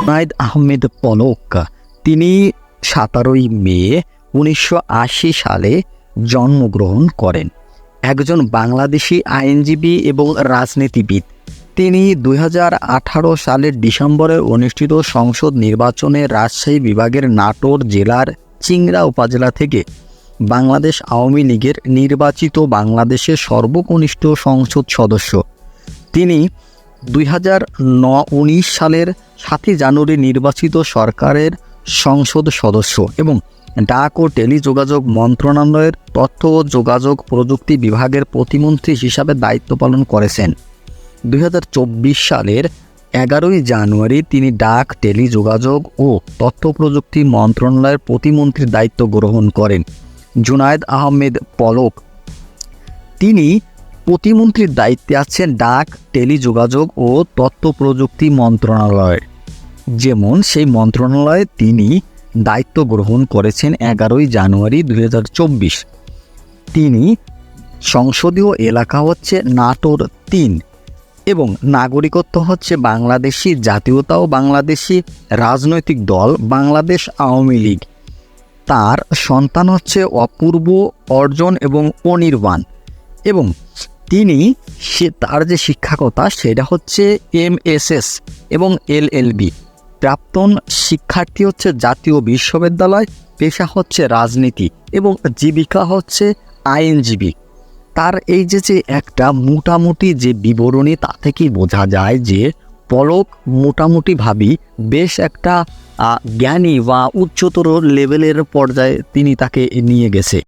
জুনায়েদ আহমেদ পলক তিনি 17ই মে 1980 সালে জন্মগ্রহণ করেন। একজন বাংলাদেশি আইনজীবী এবং রাজনীতিবিদ। তিনি 2018 সালের ডিসেম্বরে অনুষ্ঠিত সংসদ নির্বাচনে রাজশাহী বিভাগের নাটোর জেলার চিংড়া উপজেলা থেকে বাংলাদেশ আওয়ামী লীগের নির্বাচিত বাংলাদেশের সর্বকনিষ্ঠ সংসদ সদস্য। তিনি 2019 সালের 7 জানুয়ারি নির্বাচিত সরকারের সংসদ সদস্য এবং ডাক ও টেলিযোগাযোগ মন্ত্রণালয়ের তথ্য ও যোগাযোগ প্রযুক্তি বিভাগের প্রতিমন্ত্রী হিসাবে দায়িত্ব পালন করেছেন। 2024 সালের 11 জানুয়ারি তিনি ডাক, টেলিযোগাযোগ ও তথ্য প্রযুক্তি মন্ত্রণালয়ের প্রতিমন্ত্রীর দায়িত্ব গ্রহণ করেন। জুনায়েদ আহমেদ পলক তিনি প্রতিমন্ত্রীর দায়িত্বে আছেন ডাক, টেলিযোগাযোগ ও তথ্য প্রযুক্তি মন্ত্রণালয়ের। যেমন সেই মন্ত্রণালয়ে তিনি দায়িত্ব গ্রহণ করেছেন 11 জানুয়ারি 2024। তিনি সংসদীয় এলাকা হচ্ছে নাটোর 3 এবং নাগরিকত্ব হচ্ছে বাংলাদেশি, জাতীয়তাও বাংলাদেশি, রাজনৈতিক দল বাংলাদেশ আওয়ামী লীগ। তার সন্তান হচ্ছে অপূর্ব, অর্জন এবং অনির্বাণ এবং তিনি তার যে শিক্ষাকতা সেটা হচ্ছে MSS এবং LLB। প্রাক্তন শিক্ষার্থী হচ্ছে জাতীয় বিশ্ববিদ্যালয়, পেশা হচ্ছে রাজনীতি এবং জীবিকা হচ্ছে আইনজীবী। তার এই যে একটা মোটামুটি যে বিবরণী, তা থেকেই বোঝা যায় যে পলক মোটামুটিভাবেই বেশ একটা জ্ঞানী বা উচ্চতর লেভেলের পর্যায়ে তিনি তাকে নিয়ে গেছে।